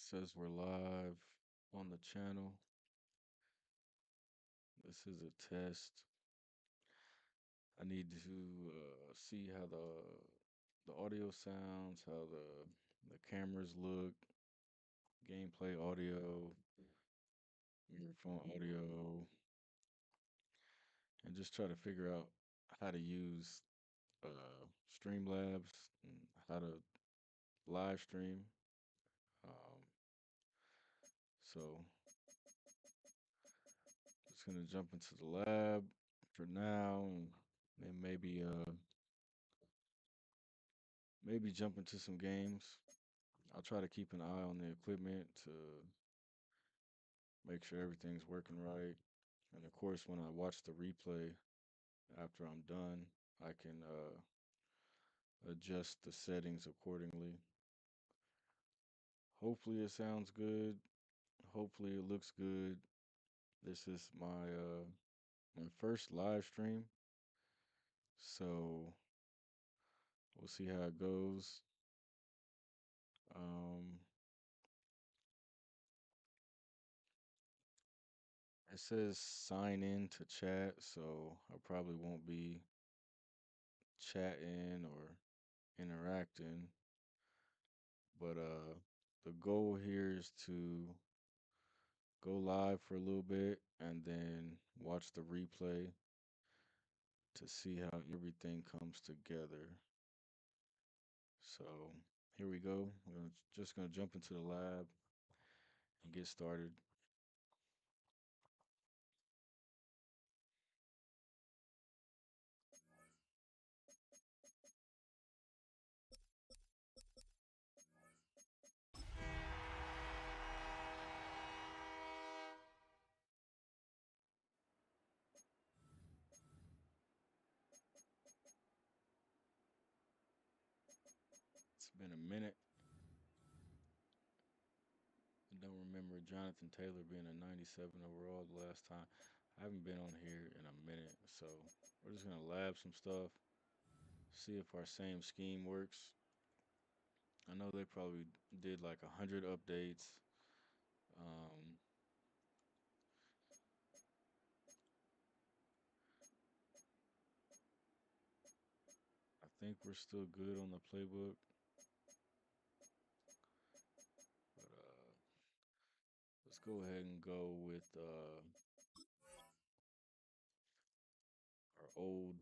Says we're live on the channel. This is a test. I need to see how the audio sounds, how the cameras look, gameplay audio, microphone audio, and just try to figure out how to use Streamlabs and how to live stream. Um, so just gonna jump into the lab for now, and then maybe jump into some games. I'll try to keep an eye on the equipment to make sure everything's working right. And of course, when I watch the replay after I'm done, I can adjust the settings accordingly. Hopefully, it sounds good. Hopefully, it looks good. This is my first live stream, so we'll see how it goes. Um, it says sign in to chat, so I probably won't be chatting or interacting. But the goal here is to go live for a little bit and then watch the replay to see how everything comes together. So here we go. Just gonna jump into the lab and get started. It's been a minute. I don't remember Jonathan Taylor being a 97 overall the last time. I haven't been on here in a minute, so we're just gonna lab some stuff, see if our same scheme works. I know they probably did like 100 updates. Um, I think we're still good on the playbook, but let's go ahead and go with our old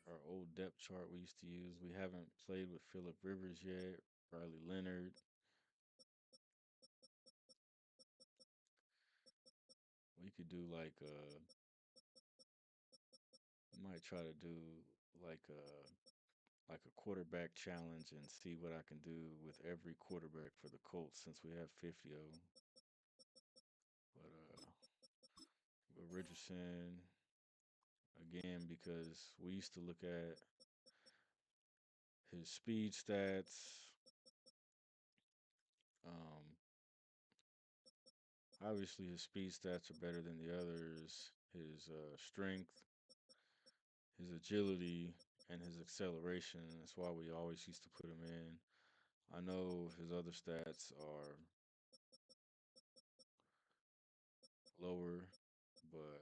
our old depth chart we used to use. We haven't played with Phillip Rivers yet, Riley Leonard. We could do might try to do like a like a quarterback challenge and see what I can do with every quarterback for the Colts since we have 50 of them. But Richardson again because we used to look at his speed stats. Um, Obviously, his speed stats are better than the others. His strength, his agility, and his acceleration. That's why we always used to put him in. I know his other stats are lower, but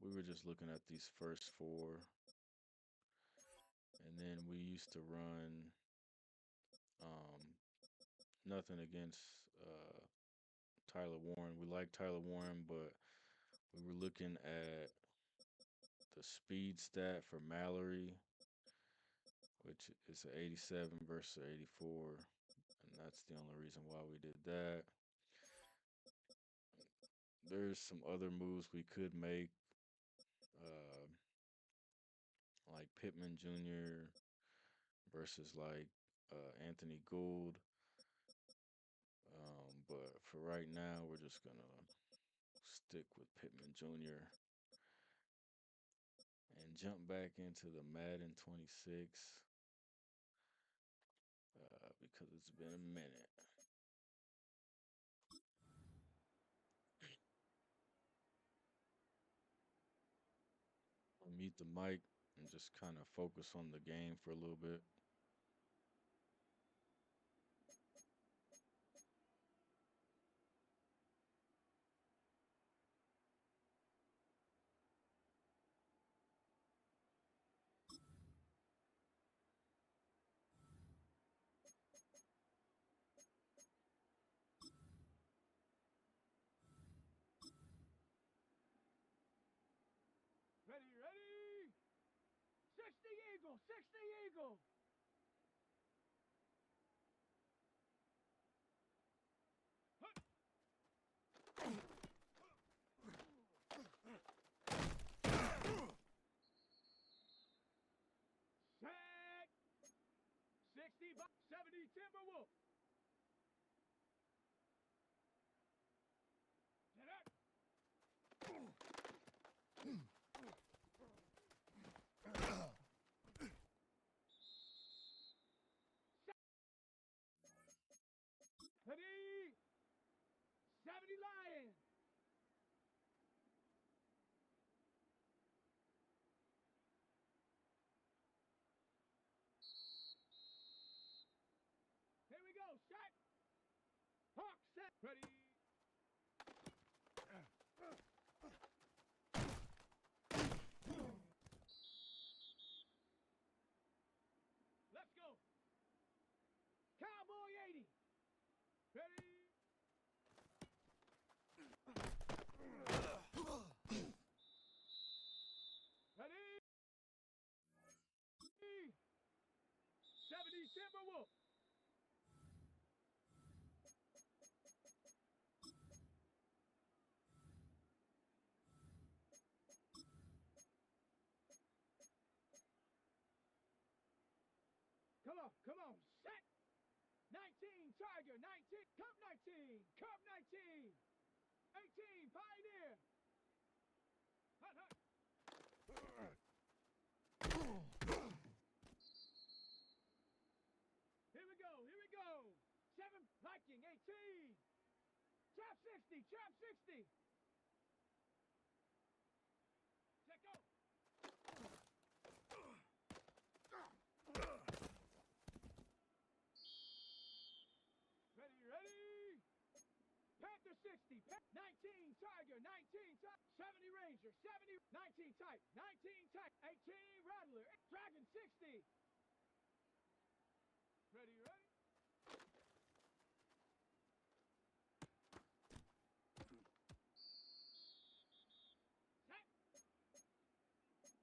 we were just looking at these first four. And then we used to run um, nothing against Tyler Warren. We like Tyler Warren, but we were looking at the speed stat for Mallory, which is an 87 versus 84. And that's the only reason why we did that. There's some other moves we could make, uh, like Pittman Jr. versus like Anthony Gould. But for right now, we're just gonna stick with Pittman Jr. and jump back into the Madden 26 because it's been a minute. I'll mute the mic and just kind of focus on the game for a little bit. 60 Eagle, 60 Eagle. Set. 60 by 70 Timberwolf. Set up. Ready. 70 Lions. Here we go. Set. Hawk set. Ready. Let's go. Cowboy 80. Ready. Ready. 70 Timberwolf. Come on, set. 19 Tiger, 19, Cub 19, Cub 19, 18 Pioneer. Hut, hut. Here we go. 7 Viking, 18. Chop 60, chop 60. Check go. Ready. Panther 60, 19 Tiger, 19 Tiger, 70 Ranger, 70, 19 Type, 19 Type, 18 Rattler, Dragon 60. Ready. Set.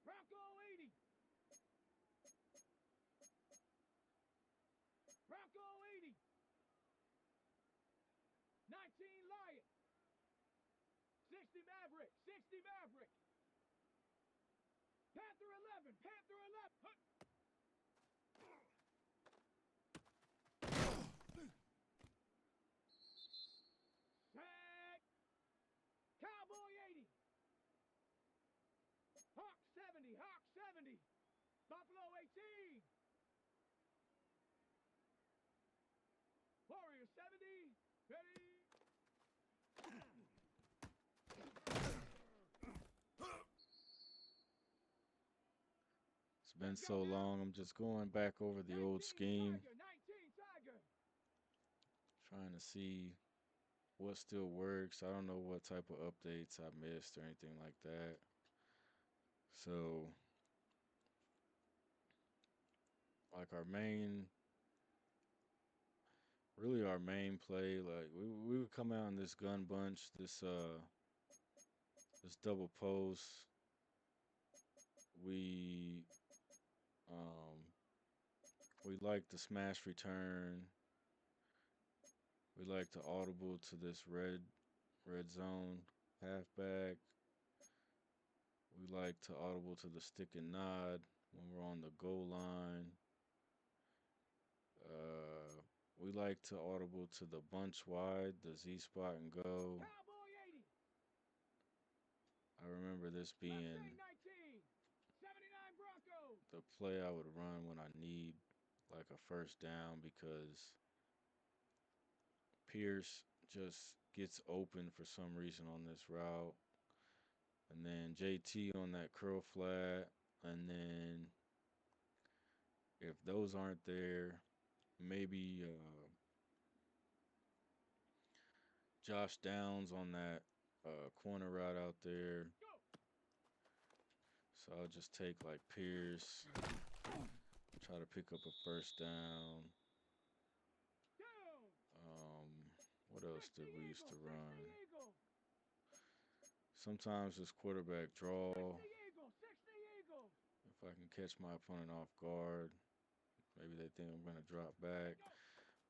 Bronco 80. Bronco 80. 19 Lion. 60 Maverick, 60 Maverick. Panther 11, Panther 11. Hut. Set. Cowboy 80. Hawk 70, Hawk 70. Buffalo 18. Warrior 70. Ready. It's been so long. I'm just going back over the old scheme, 19 Tiger. trying to see what still works. I don't know what type of updates I missed or anything like that. So, like our main play, like we would come out in this gun bunch, this double post. We um we like the smash return. We like to audible to this red zone halfback. We like to audible to the stick and nod when we're on the goal line. Uh, we like to audible to the bunch wide, the Z spot and go. Cowboy 80. I remember this being 19. 79 Broncos. the play I would run when I need like a first down because Pierce just gets open for some reason on this route. And then JT on that curl flat. And then if those aren't there, maybe Josh Downs on that corner route out there. Go. So I'll just take like Pierce, try to pick up a first down. Down. What else 60 did we used to Eagle, 60 run? Eagle. Sometimes it's quarterback draw. 60 Eagle, 60 Eagle. If I can catch my opponent off guard, maybe they think I'm gonna drop back,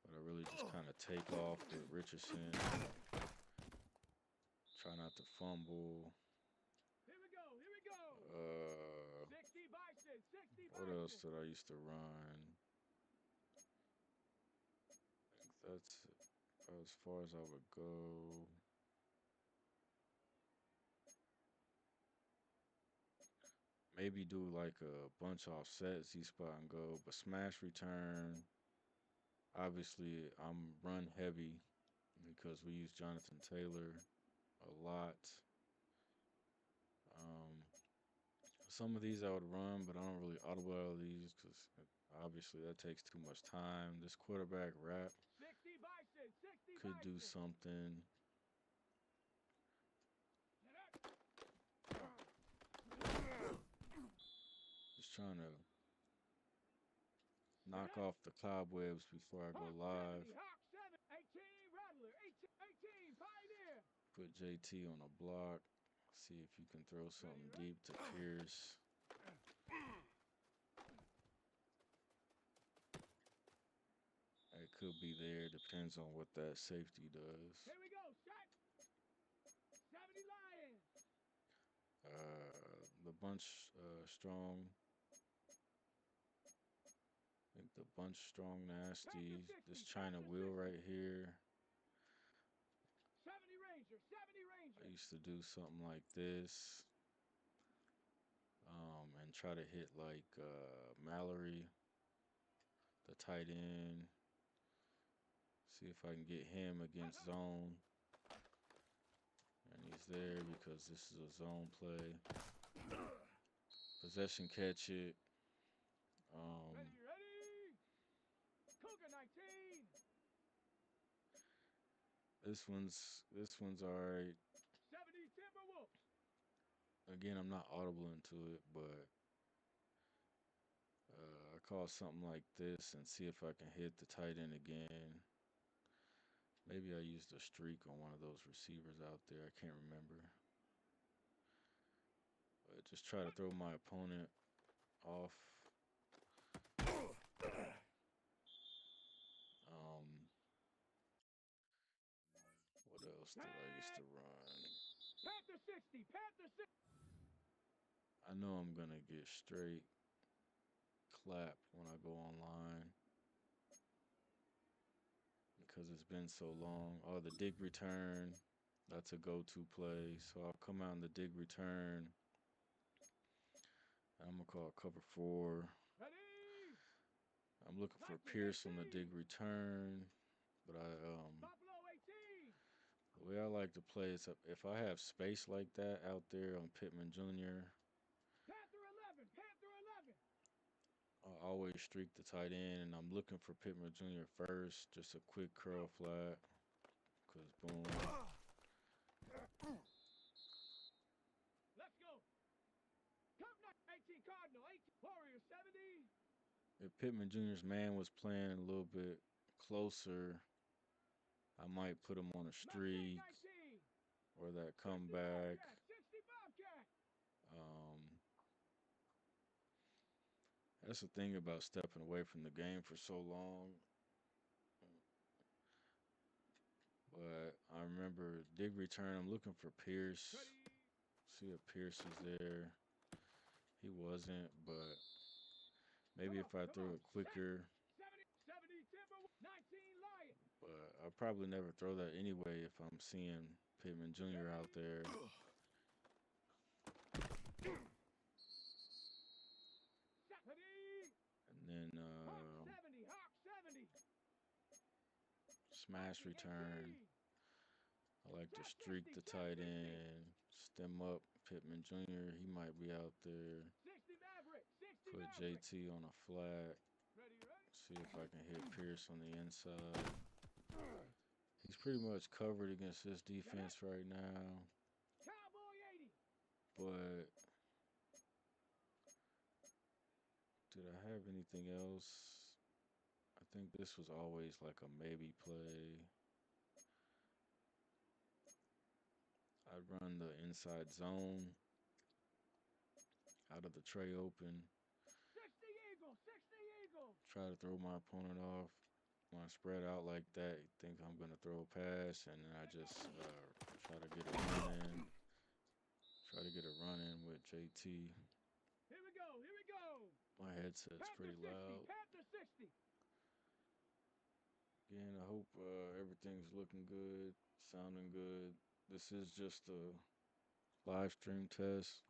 but I really just kind of take off with Richardson. Try not to fumble. Here we go. Here we go. Uh, 60 Bison. 60 what else Bison. did I used to run? I think that's as far as I would go. Maybe do like a bunch offset, Z spot and go, but smash return. Obviously, I'm run heavy because we use Jonathan Taylor a lot. Um, some of these I would run, but I don't really audible all these because obviously that takes too much time. This quarterback wrap 60 Bison. 60 could do Bison. something. Just trying to knock off the cobwebs before I go Hawk live. 70. Hawk 7. 18 Rattler. 18 Pioneer. Put JT on a block. See if you can throw something deep to Pierce. It could be there. Depends on what that safety does. Here we go. Shot. 70 Lions. The bunch strong. I think the bunch strong nasty. This China wheel right here. 70 Ranger. 70 I Ranger. used to do something like this. And try to hit like Mallory, the tight end. See if I can get him against zone. And he's there because this is a zone play. Possession catch it. Ready. Cougar 19. This one's all right. 70 Timberwolves. Again, I'm not audible into it, but I call something like this and see if I can hit the tight end again. Maybe I used a streak on one of those receivers out there. I can't remember. But just try to throw my opponent off. What else did I used to run? Panther 60. Panther 60. I know I'm gonna get straight clapped when I go online because it's been so long. Oh, the dig return. That's a go-to play. So I'll come out in the dig return. I'm gonna call cover 4. Ready. I'm looking for Viking Pierce on the 18. dig return, but Buffalo 18. the way I like to play is if I have space like that out there on Pittman Jr., Panther 11. Panther 11. I'll always streak the tight end, and I'm looking for Pittman Jr. first, just a quick curl flat, cause boom. Let's go. Come 18 Cardinal. 18 Warrior 70. If Pittman Jr.'s man was playing a little bit closer, I might put him on a Mustang streak 19. or that 60 comeback. Bobcat. 60 Bobcat. That's the thing about stepping away from the game for so long. But I remember dig return. I'm looking for Pierce. Ready. See if Pierce is there. He wasn't, but maybe Come if I on. throw it quicker. 70 Timber. 19 Lion. But I'll probably never throw that anyway if I'm seeing Pittman Jr. out there. Ready. And then Hawk 70. Hawk 70. smash Viking return. 18. I like to Shot streak 60. the Shot tight 60. end, stem up Pittman Jr. He might be out there. 60 Maverick. 60 Put Maverick. JT on a flat. Ready. See if I can hit Pierce on the inside. He's pretty much covered against this defense right now. Cowboy 80. But did I have anything else? I think this was always like a maybe play. I'd run the inside zone out of the tray open. try to throw my opponent off. When I spread out like that, you think I'm gonna throw a pass, and then I just try to get a run in. Try to get a run in with JT. Here we go. Here we go. My headset's Panther pretty 60. loud. Panther 60. Again, I hope everything's looking good, sounding good. This is just a live stream test.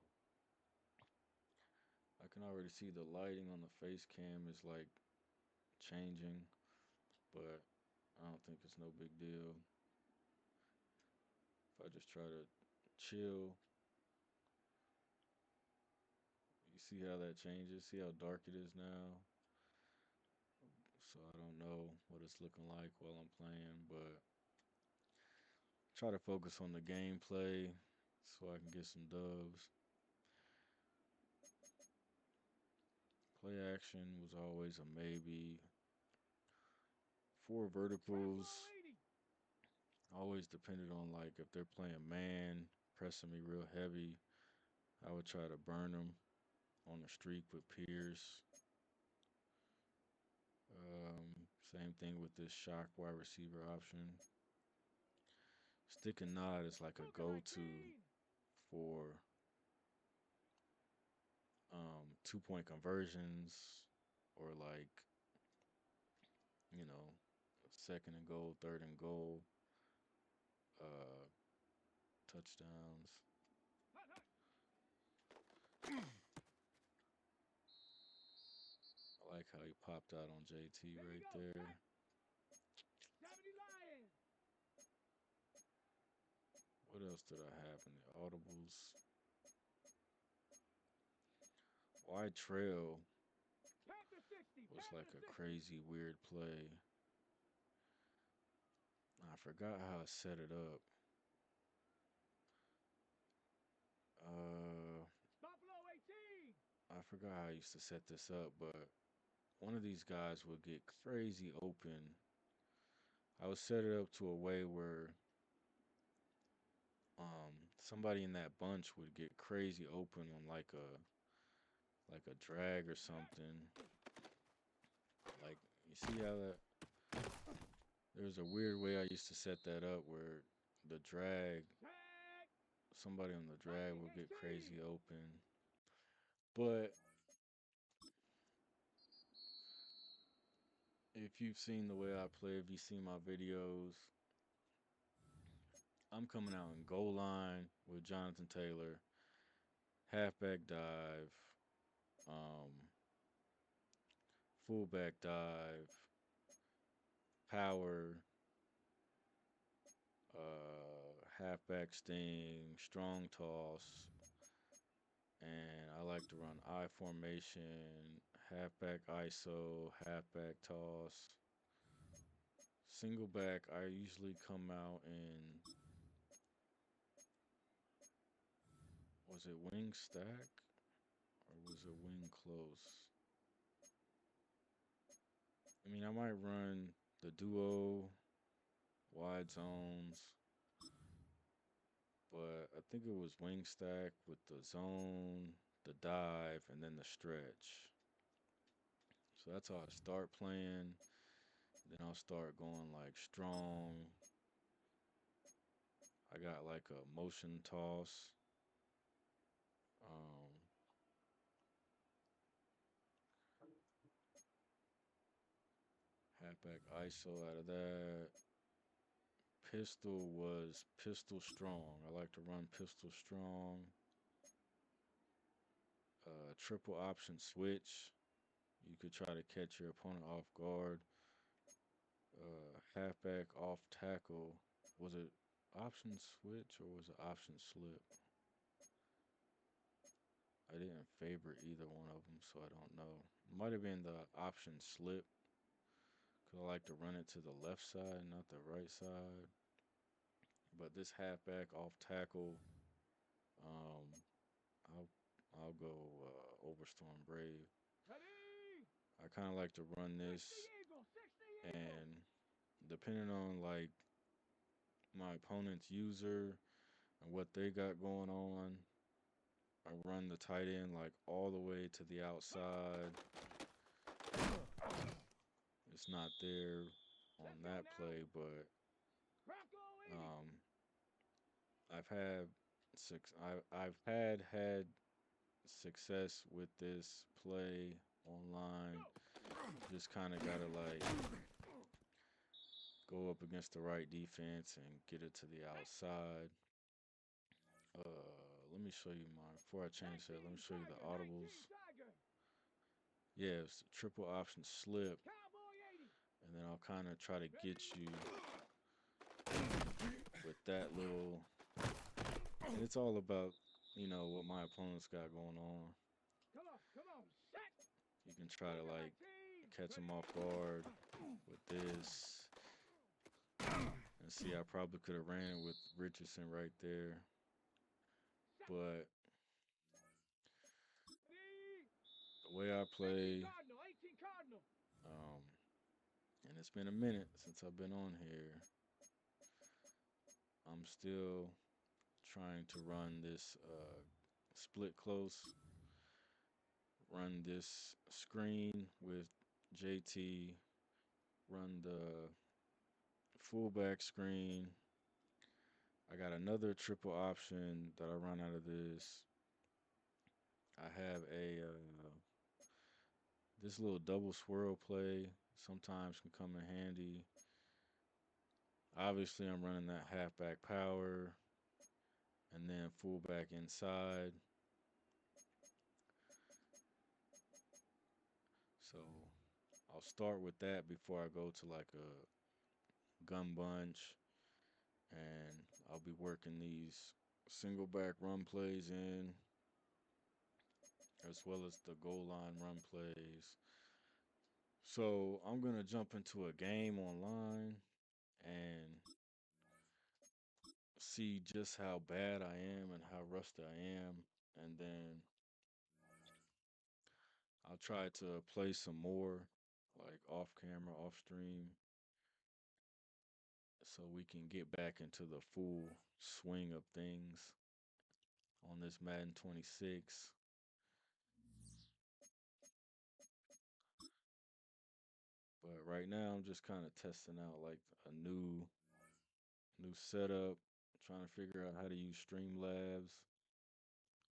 I can already see the lighting on the face cam is like changing, but I don't think it's no big deal. If I just try to chill, you see how that changes? See how dark it is now? So I don't know what it's looking like while I'm playing, but try to focus on the gameplay so I can get some dubs. Play action was always a maybe. For verticals, always depended on like if they're playing man, pressing me real heavy, I would try to burn them on the streak with Pierce. Same thing with this shock wide receiver option. Stick and nod is like a go-to for 2-point conversions or like, you know, second and goal, third and goal, uh, touchdowns. I like how he popped out on JT right there. 70 Lions. What else did I have in the audibles? Wide trail Panther 60. was Panther like a 60. crazy weird play. I forgot how I set it up. Uh, Buffalo 18. I forgot how I used to set this up, but one of these guys would get crazy open. I would set it up to a way where somebody in that bunch would get crazy open on like a drag or something. Like you see how that there's a weird way I used to set that up where the drag Tag. somebody on the drag Viking will get 18. crazy open. But if you've seen the way I play, if you've seen my videos, I'm coming out in goal line with Jonathan Taylor, halfback dive, um, fullback dive, power, halfback sting, strong toss, and I like to run I formation, halfback ISO, halfback toss. Single back, I usually come out in, was it wing stack or was it wing close? I mean, I might run the duo, wide zones, but I think it was wing stack with the zone, the dive, and then the stretch. So that's how I start playing. Then I'll start going like strong. I got like a motion toss. Um, Halfback ISO out of that. Pistol was pistol strong. I like to run pistol strong. Triple option switch. You could try to catch your opponent off guard. Halfback off tackle. Was it option switch or was it option slip? I didn't favor either one of them, so I don't know. Might have been the option slip, because I like to run it to the left side, not the right side. But this halfback off tackle, um, I'll I'll go Overstorm Brave. Ready. I kind of like to run 60 this, Eagle. 60 Eagle. and depending on like my opponent's user and what they got going on, I run the tight end like all the way to the outside, not there on Set go that now. play, but Bronco 80. um, I've had I've had success with this play online. Go. Just kind of gotta like go up against the right defense and get it to the outside. Let me show you my before I change that. Let me 19 show you the Tiger. 19 audibles. Tiger. Yeah, it's a triple option slip, Cowboy 80. and then I'll kind of try to get Ready. you with that little. And it's all about what my opponent's got going on. Come on. Come on. Set. You can try to Tiger like 19. catch Ready. him off guard with this. And see, I probably could have ran with Richardson right there, Set. but Ready. the way I 18 play, Cardinal. 18 Cardinal. um, and it's been a minute since I've been on here. I'm still trying to run this split close, run this screen with JT, run the fullback screen. I got another triple option that I run out of this. I have a this little double swirl play sometimes can come in handy. Obviously, I'm running that halfback power and then fullback inside. So I'll start with that before I go to like a gun bunch, and I'll be working these single back run plays in, as well as the goal line run plays. So I'm gonna jump into a game online and see just how bad I am and how rusty I am, and then I'll try to play some more, like off camera, off stream, so we can get back into the full swing of things on this Madden 26. But right now, I'm just kind of testing out like a new setup, trying to figure out how to use Streamlabs.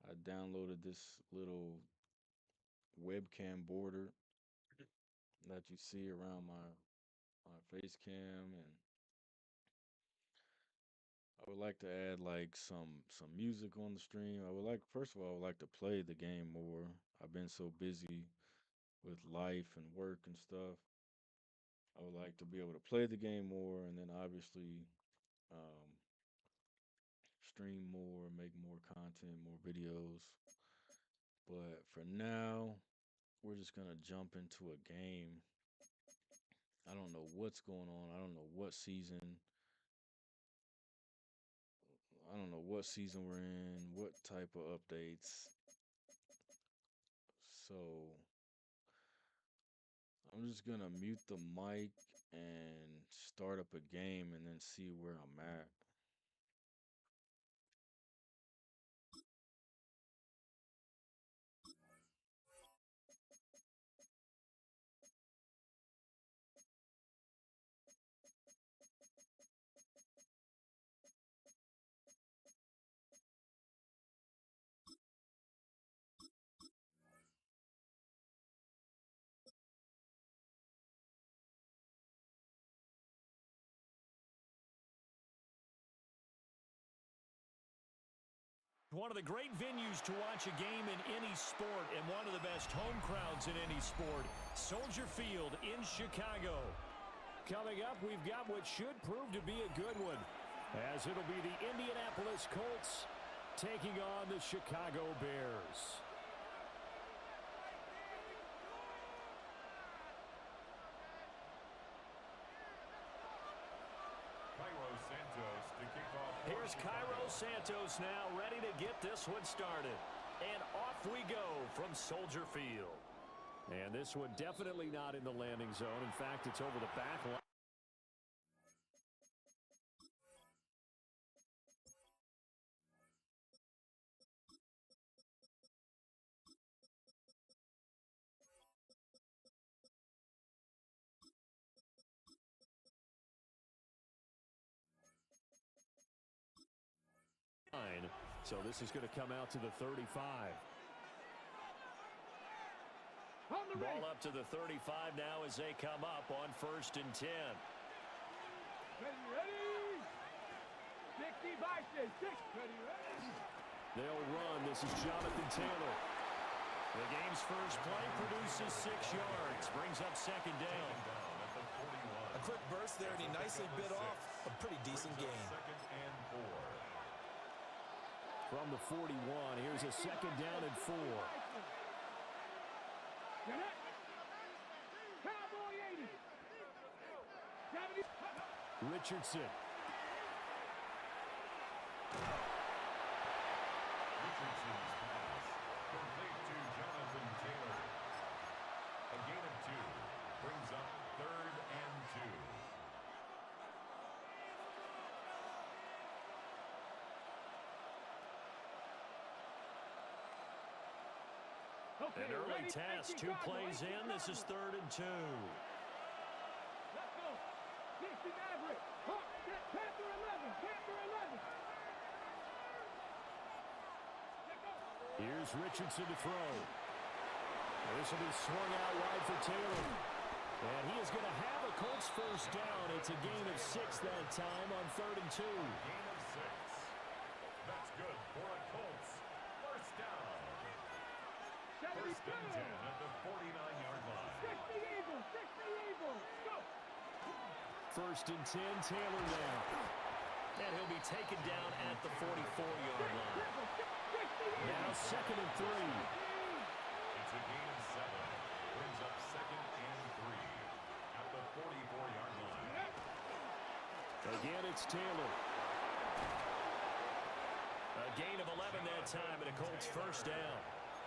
I downloaded this little webcam border that you see around my face cam, and I would like to add like some music on the stream. I would like first of all, I would like to play the game more. I've been so busy with life and work and stuff. I would like to be able to play the game more, and then obviously um, stream more, make more content, more videos. But for now, we're just gonna jump into a game. I don't know what's going on. I don't know what season. I don't know what season we're in, what type of updates. So I'm just gonna mute the mic and start up a game and then see where I'm at. One of the great venues to watch a game in any sport and one of the best home crowds in any sport, Soldier Field in Chicago. Coming up, we've got what should prove to be a good one, as it'll be the Indianapolis Colts taking on the Chicago Bears. Here's Cairo Santos now, ready to get this one started. And off we go from Soldier Field. And this one definitely not in the landing zone. In fact, it's over the back line. So this is going to come out to the 35. Ball up to the 35 now as they come up on 1st and 10. Ready? 60 by 6. Ready? They'll run. This is Jonathan Taylor. The game's first play produces 6 yards. Brings up 2nd down. A quick burst there, and he nicely bit off a pretty decent gain. From the 41, here's a 2nd down and 4. Cowboy 80. Richardson. Richardson's pass complete to Jonathan Taylor. A gain of 2 brings up 3rd and 2. Okay, An early ready, test. 2 plays in. This is 3rd and 2. Let's go. 60 Maverick. Panther 11. Panther 11. Here's Richardson to throw. This will be swung out wide for Taylor. And he is going to have a Colts first down. It's a gain of 6 that time on 3rd and 2. Gain of 6. That's good for a Colts first down. 1st and 10 at the 49-yard line. 60 Eagles. 60 Eagles. Go. 1st and 10, Taylor now. And he'll be taken down at the 44-yard line. Now 2nd and 3. It's a gain of 7. Brings up 2nd and 3 at the 44-yard line. Again, it's Taylor. A gain of 11 that time, and a Colts first down.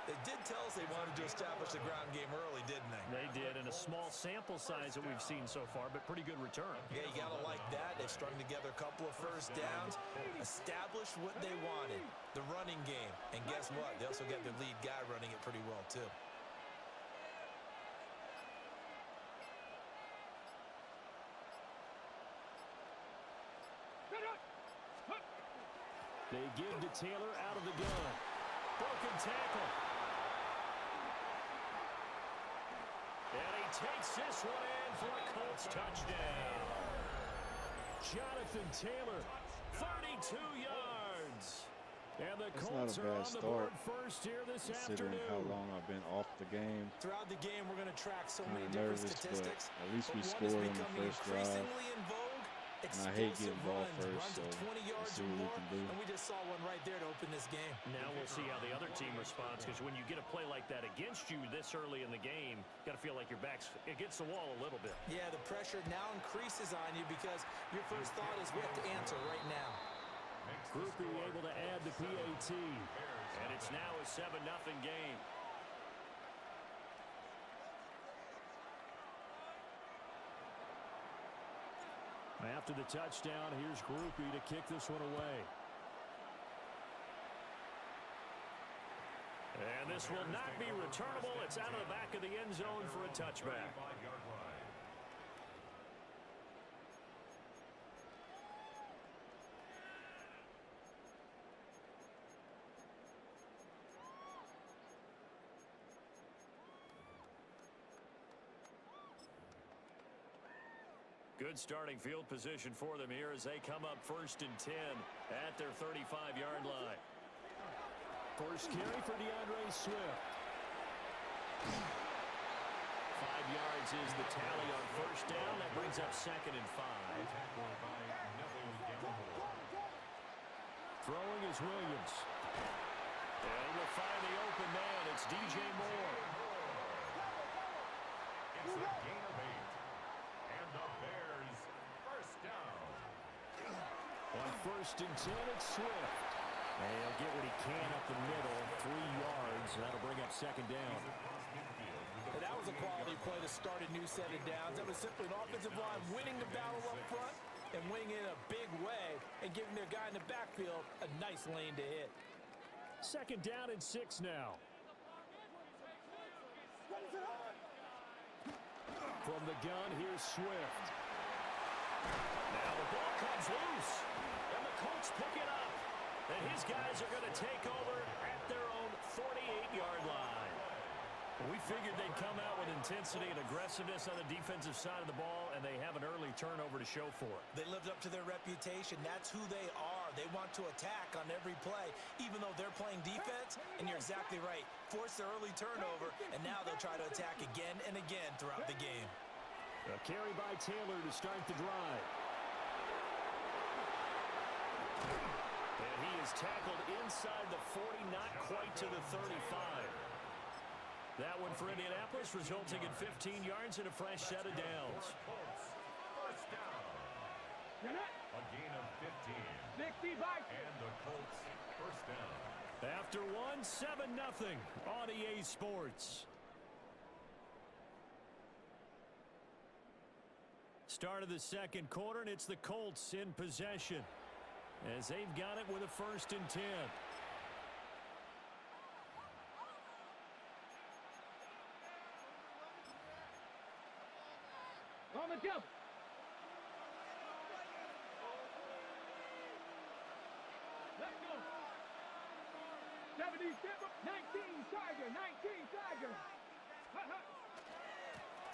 They did tell us they wanted to establish the ground game early, didn't they? They did, in a small sample size that we've seen so far, but pretty good return. Yeah, you got to like that. They've strung together a couple of first downs, established what they wanted, the running game. And guess what? They also got their lead guy running it pretty well, too. They give to Taylor out of the gun. Broken tackle. And he takes this one in for a Colts touchdown. Jonathan Taylor, 32 yards. And the Colts are on the board first here this considering afternoon. how long I've been off the game. Throughout the game, we're going to track so many Kinda different nervous, statistics. but at least we But one scored is on the becoming first drive. increasingly in vogue. And I hate getting Explosive ball runs, first, runs so of 20 yards let's see or what we more, can do. and we just saw one right there to open this game. Now we'll see how the other team responds, because when you get a play like that against you this early in the game, got to feel like your back's against the wall a little bit. Yeah, the pressure now increases on you because your first thought is we have to answer right now. Groupie able to add the PAT, and it's now a 7-0 game. After the touchdown, here's Groupie to kick this one away. And this will not be returnable. It's out of the back of the end zone for a touchback. Good starting field position for them here as they come up 1st and 10 at their 35-yard line. First carry for DeAndre Swift. 5 yards is the tally on first down. That brings up 2nd and 5. Throwing is Williams. And we'll find the open man. It's DJ Moore. It's a gain of 8. And the Bears first down. On 1st and 10, it's Swift. And he'll get what he can up the middle, 3 yards. That'll bring up 2nd down. And that was a quality play to start a new set of downs. That was simply an offensive line winning the battle up front and winning in a big way and giving their guy in the backfield a nice lane to hit. 2nd down and 6 now. From the gun, here's Swift. Now the ball comes loose, and the Colts pick it up. And his guys are going to take over at their own 48-yard line. We figured they'd come out with intensity and aggressiveness on the defensive side of the ball, and they have an early turnover to show for it. They lived up to their reputation. That's who they are. They want to attack on every play, even though they're playing defense. And you're exactly right. Force the early turnover, and now they'll try to attack again and again throughout the game. A carry by Taylor to start the drive. And he is tackled inside the 40, not quite to the 35. That one for Indianapolis, resulting in 15 yards and a fresh set of downs. First down. A gain of 15. 60 by. And the Colts first down. After one, 7-0 on EA Sports. Start of the second quarter, and it's the Colts in possession as they've got it with a 1st and 10. On the jump. Let's go. 70, 19, Tiger, 19, Tiger.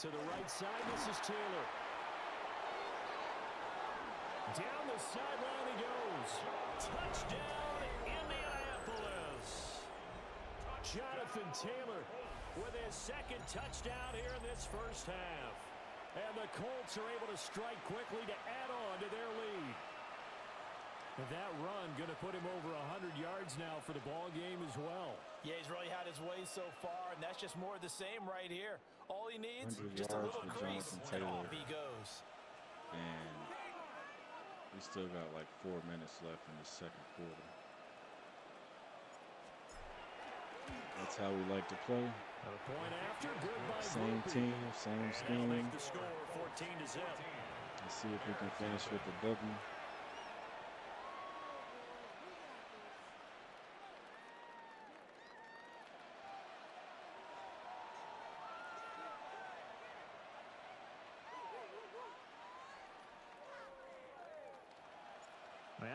To the right side, this is Taylor. Down the sideline he goes. Touchdown, Indianapolis. Jonathan Taylor with his 2nd touchdown here in this first half. And the Colts are able to strike quickly to add on to their lead. And that run going to put him over 100 yards now for the ball game as well. Yeah, he's really had his way so far, and that's just more of the same right here. All he needs, 100 just a yards little for crease, Jonathan and Taylor. off he goes. And we still got like 4 minutes left in the second quarter. That's how we like to play. A point after, good by Same Groupie. team, same That'll make scheme. the score 14-0. Let's see if we can finish with the W.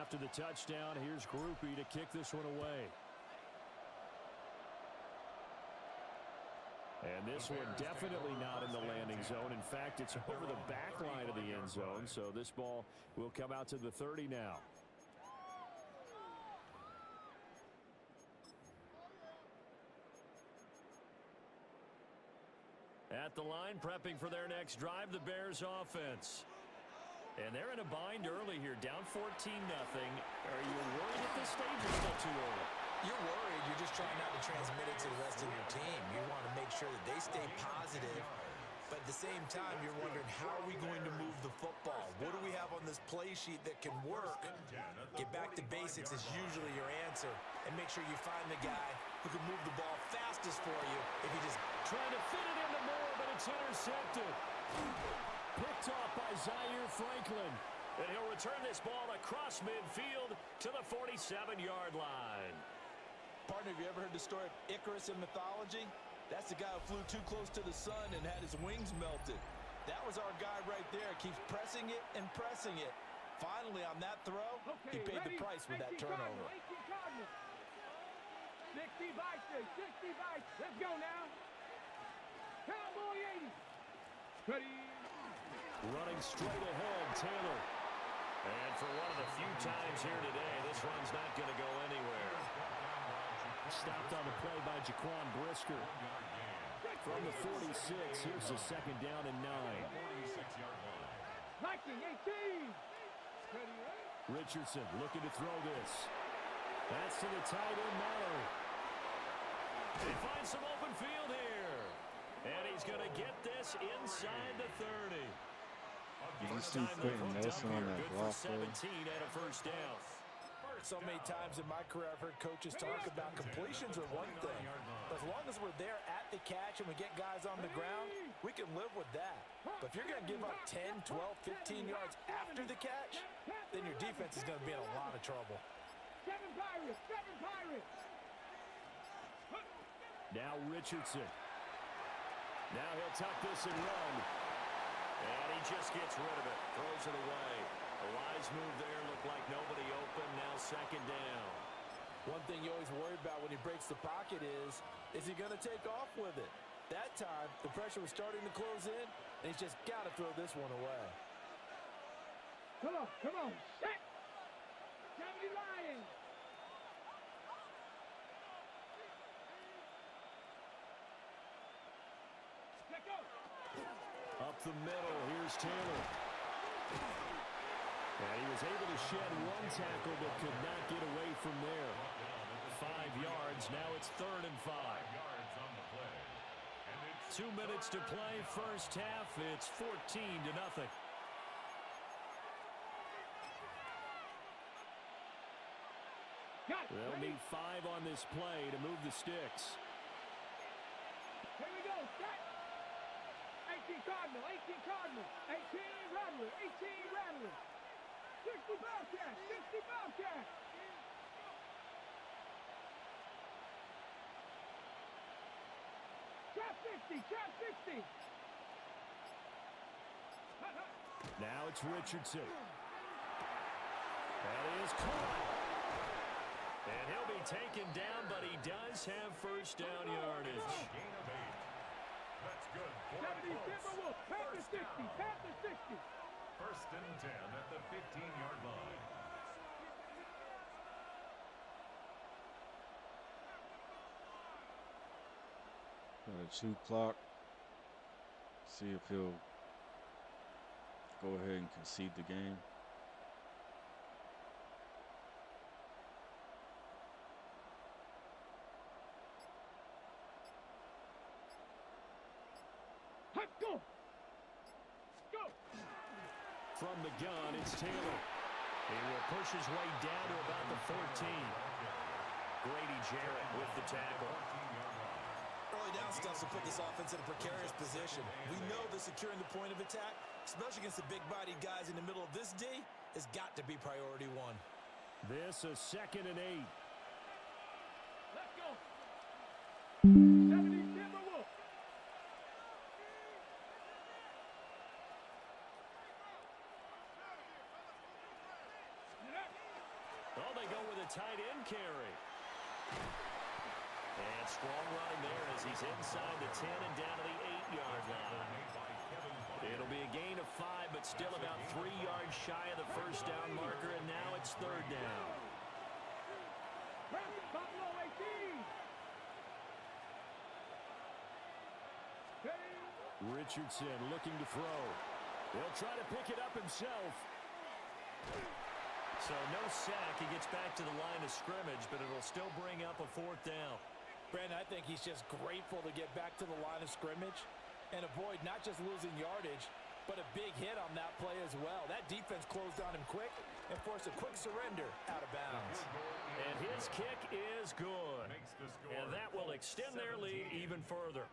After the touchdown, here's Groupie to kick this one away. And this one definitely not in the landing zone. In fact, it's over the back line of the end zone, so this ball will come out to the 30 now. At the line, prepping for their next drive, the Bears offense. And they're in a bind early here, down 14-0. Are you worried at this stage or still too early? You're worried. You're just trying not to transmit it to the rest of your team. You want to make sure that they stay positive. But at the same time, you're wondering, how are we going to move the football? What do we have on this play sheet that can work? Get back to basics is usually your answer. And make sure you find the guy who can move the ball fastest for you. If you just Trying to fit it into Moore, but it's intercepted. Picked off by Zaire Franklin. And he'll return this ball across midfield to the 47-yard line. Partner, have you ever heard the story of Icarus in mythology? That's the guy who flew too close to the sun and had his wings melted. That was our guy right there. Keeps pressing it and pressing it. Finally, on that throw, he paid the price with that turnover. 60 by 6, 60 by 6. Let's go now. Cowboy 80. Ready. Running straight ahead, Taylor. And for one of the few times here today, this run's not going to go anywhere. Stopped on the play by Jaquan Brisker. From the 46, here's the 2nd down and 9. 19, 18. Ready. Richardson looking to throw this. That's to the tight end, Mallory. They find some open field here. And he's going to get this inside the 30. Did you see Quentin Nelson on that block for 17 and a first down. So many times in my career, I've heard coaches talk about completions are one thing. But as long as we're there at the catch and we get guys on the ground, we can live with that. But if you're going to give up 10, 12, 15 yards after the catch, then your defense is going to be in a lot of trouble. 7 Pirates, 7 Pirates. Now Richardson. Now he'll tuck this and run. And he just gets rid of it. Throws it away. A wise move there. Looked like nobody open. Now 2nd down. One thing you always worry about when he breaks the pocket is he going to take off with it? That time, the pressure was starting to close in, and he's just got to throw this one away. Come on, set! 70 Lions! Let go! Up the middle, here's Taylor. And he was able to shed one tackle but could not get away from there. 5 yards, now it's 3rd and 5. 2 minutes to play, first half. It's 14-0. They'll need 5 on this play to move the sticks. Here we go, set! 18 Cardinal, 18 Cardinal, 18 Rattler, 18 Rattler. 60 Bobcat, 60 Bobcat. Trap 60, trap 60. Now it's Richardson. That is caught. And he'll be taken down, but he does have first down yardage. Gain of 8. That's good. 70 Timberwolves, Panther 60, Panther 60. 1st and 10 at the 15-yard line. Got a 2 clock. See if he'll go ahead and concede the game. Go! Go! From the gun, it's Taylor. He will push his way down to about the 14. Grady Jarrett with the tackle. Early down stuff to put this offense in a precarious position. We know that securing the point of attack, especially against the big-bodied guys in the middle of this D, has got to be priority 1. This a 2nd and 8. Let's go! 70 Timberwolves. Oh, they go with a tight end carry. And strong run there as he's inside the 10 and down to the 8-yard line. It'll be a gain of 5, but still about 3 yards shy of the first down marker, and now it's 3rd down. Buffalo 18. Richardson looking to throw. He'll try to pick it up himself. So no sack. He gets back to the line of scrimmage, but it'll still bring up a 4th down. Brandon, I think he's just grateful to get back to the line of scrimmage and avoid not just losing yardage, but a big hit on that play as well. That defense closed on him quick and forced a quick surrender out of bounds. And his kick is good. And that will extend their lead even further.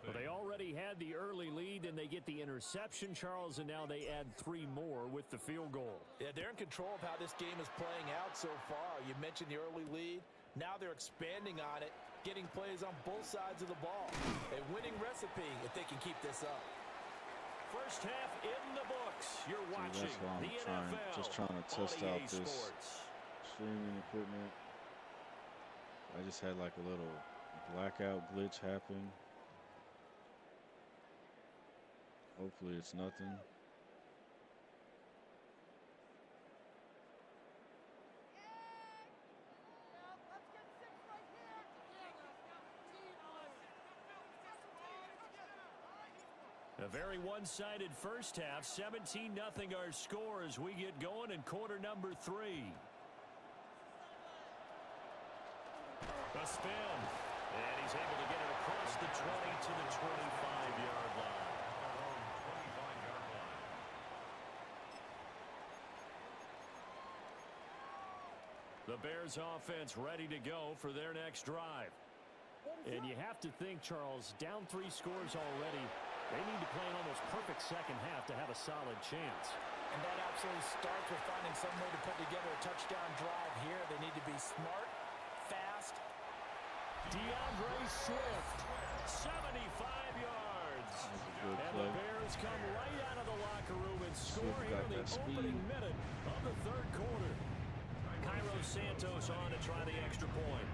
Well, they already had the early lead, and they get the interception, Charles, and now they add 3 more with the field goal. Yeah, they're in control of how this game is playing out so far. You mentioned the early lead. Now they're expanding on it, getting plays on both sides of the ball. A winning recipe if they can keep this up. First half in the books. You're watching the NFL. Just trying to test out this Sports. streaming equipment. I just had like a little blackout glitch happen. Hopefully it's nothing. A very one-sided first half. 17-0 our score as we get going in quarter number 3. A spin. And he's able to get it across the 20 to the 25-yard line. The Bears offense ready to go for their next drive. And you have to think, Charles, down 3 scores already. They need to play an almost perfect second half to have a solid chance. And that absolutely starts with finding some way to put together a touchdown drive here. They need to be smart, fast. DeAndre Swift, 75 yards. And the Bears come right out of the locker room and score here in the opening minute of the 3rd quarter. Cairo Santos on to try the extra point.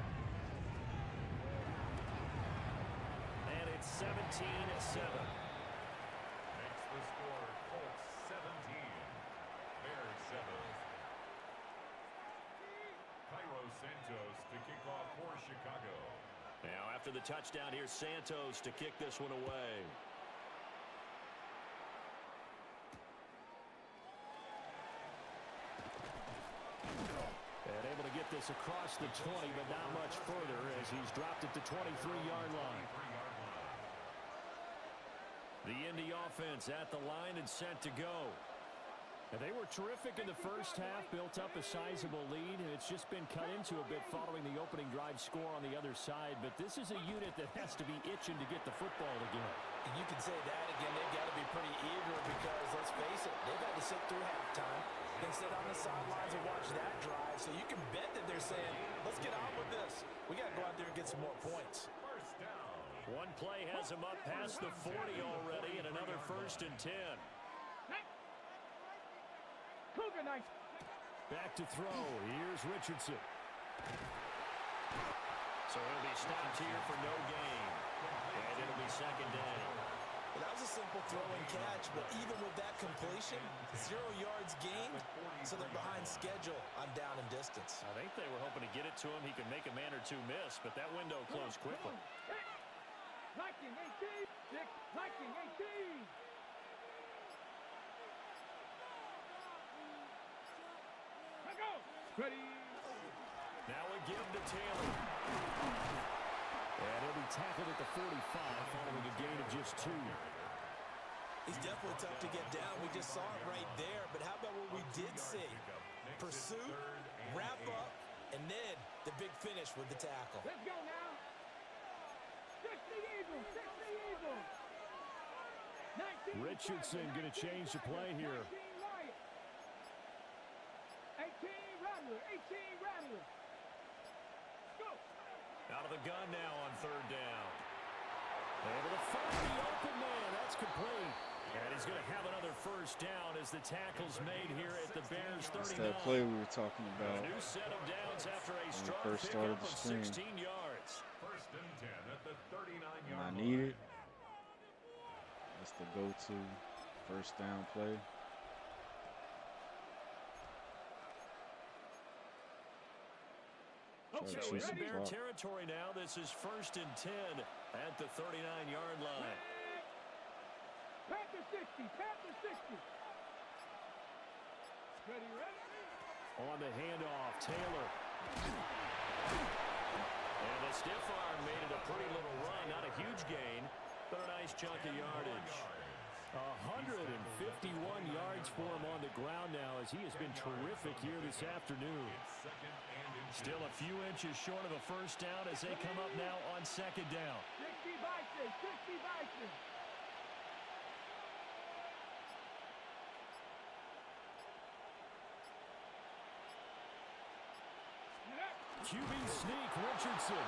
And it's 17-7. Makes the score Colts 17. Bears 7. Cairo Santos to kick off for Chicago. Now after the touchdown, here's Santos to kick this one away. And able to get this across the 20, but not much further as he's dropped it to 23-yard line. The Indy offense at the line and set to go. And they were terrific in the first half, built up a sizable lead, and it's just been cut into a bit following the opening drive score on the other side. But this is a unit that has to be itching to get the football again. And you can say that again. They've got to be pretty eager because, let's face it, they've had to sit through halftime, then sit on the sidelines and watch that drive. So you can bet that they're saying, let's get on with this. We got to go out there and get some more points. First down. One play has him up past the 40 already, and another 1st and 10. Cougar nice. Back to throw. Here's Richardson. So he'll be stopped here for no gain. And it'll be 2nd down. Well, that was a simple throw and catch, but even with that completion, 0 yards gained, so they're behind schedule on down and distance. I think they were hoping to get it to him. He could make a man or two miss, but that window closed quickly. Liking 18. 6. Liking 18. Go. Ready. Now a give to Taylor. And he'll be tackled at the 45 following a gain of just 2. He's definitely tough to get down. We just saw it right there. But how about what we did see? Pursuit, wrap up, and then the big finish with the tackle. Let's go now. 60 Eagles. 60 Eagles. 19 Richardson going to change the play here. 18 Rattler. 18 Rattler. Go. Out of the gun now on 3rd down. Able to find the open man. That's complete. And he's going to have another 1st down as the tackle's made here at the Bears 39. That's that play we were talking about. A new set of downs after a strong first started pickup the of stream. 16 yards. 1st and 10 at the 39-yard When I line. need it, that's the go-to 1st down play. Okay, Try to we're chase in the Bear clock. territory now. This is 1st and 10 at the 39-yard line. Panther 60. Panther 60. Ready, ready. On the handoff, Taylor. And the stiff arm made it a pretty little run. Not a huge gain, but a nice chunk of yardage. 151 yards for him on the ground now as he has been terrific here this afternoon. Still a few inches short of a 1st down as they come up now on 2nd down. 60 Bison. 60 Bison. QB sneak, Richardson.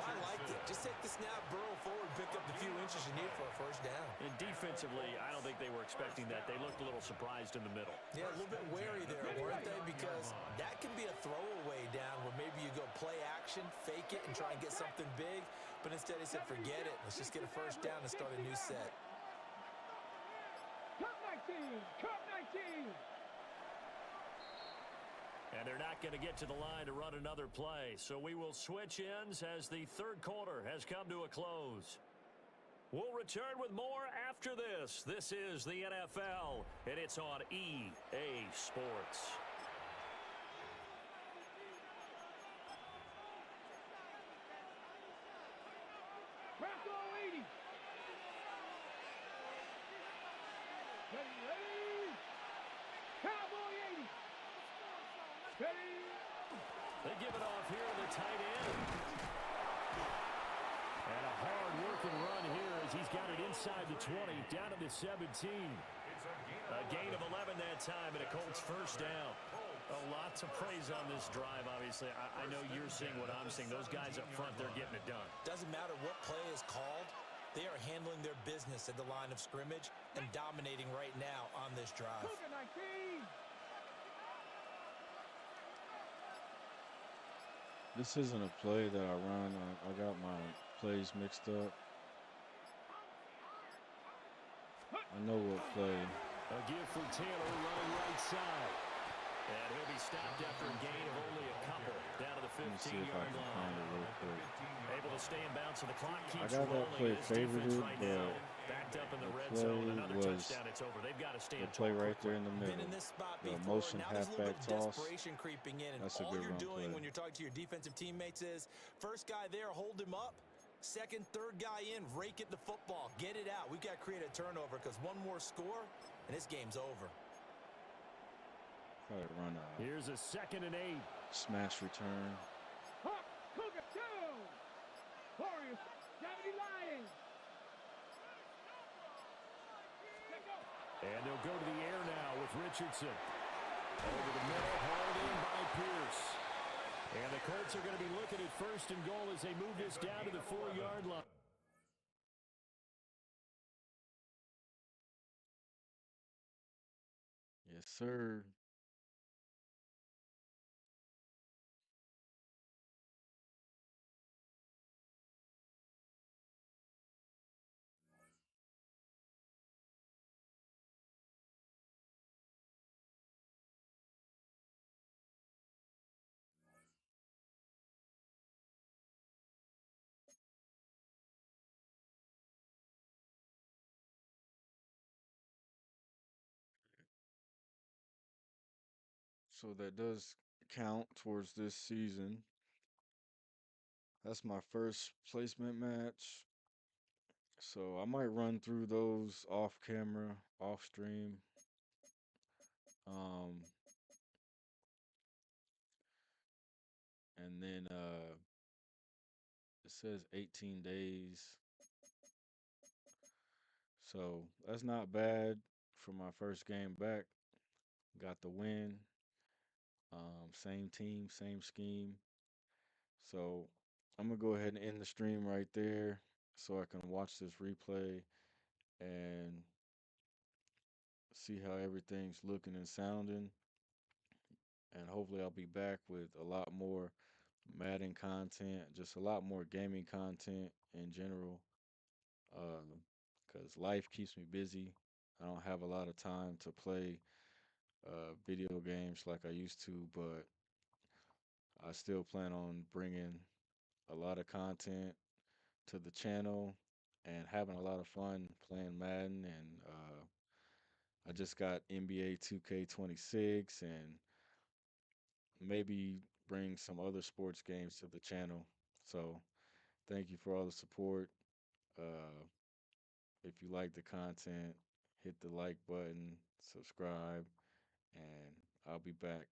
I liked it. Just take the snap, burrow forward, pick up the few inches you need for a 1st down. And defensively, I don't think they were expecting that. They looked a little surprised in the middle. Yeah, a little bit wary there, weren't they? Because that can be a throwaway down where maybe you go play action, fake it, and try and get something big. But instead he said, forget it. Let's just get a 1st down and start a new set. Cup 19. Cup 19. And they're not going to get to the line to run another play. So we will switch ends as the 3rd quarter has come to a close. We'll return with more after this. This is the NFL, and it's on EA Sports. Bronco 80. Ready, ready. Cowboy 80. Ready. They give it off here to the tight end. And a hard-working run here as he's got it inside the 20, down to the 17. A gain of 11 that time, and a Colts 1st down. Lots of praise on this drive, obviously. I know you're seeing what I'm seeing. Those guys up front, they're getting it done. Doesn't matter what play is called. They are handling their business at the line of scrimmage and dominating right now on this drive. Cougar 19. This isn't a play that I run. I got my plays mixed up. I know what play. A give for Taylor running right side. And he'll be stopped after a gain of only a couple down to the Let me see if I 15-yard can line. find it real quick. Able to stay in bounds, so the clock I keeps got that rolling. play This defense favorited, right now but backed up in the the red zone. play Another was touchdown, it's over. They've got to the stand play tall right there quickly. in the Been middle. in this spot The before. motion Now there's a little bit halfback of toss. desperation creeping in, and That's a all good you're run doing play. when you're talking to your defensive teammates is first guy there, hold him up. Second, third guy in, rake at the football. Get it out. We've got to create a turnover because one more score, and this game's over. Try to run a Here's a 2nd and 8. smash return. Hawk, Cougar, down. Warriors, 70 Lions. Let's go. And they'll go to the air now with Richardson. Over the middle, hauled in by Pierce. And the Colts are going to be looking at 1st and goal as they move this down to the 4-yard line. Yes, sir. So that does count towards this season. That's my first placement match. So I might run through those off camera, off stream. Um, and then it says 18 days. So that's not bad for my first game back. Got the win. Same team, same scheme. So I'm gonna go ahead and end the stream right there so I can watch this replay and see how everything's looking and sounding. And hopefully I'll be back with a lot more Madden content, just a lot more gaming content in general. Because life keeps me busy. I don't have a lot of time to play video games like I used to, but I still plan on bringing a lot of content to the channel and having a lot of fun playing Madden. And I just got NBA 2K26 and maybe bring some other sports games to the channel. So thank you for all the support. Uh, if you like the content, hit the like button, subscribe, and I'll be back.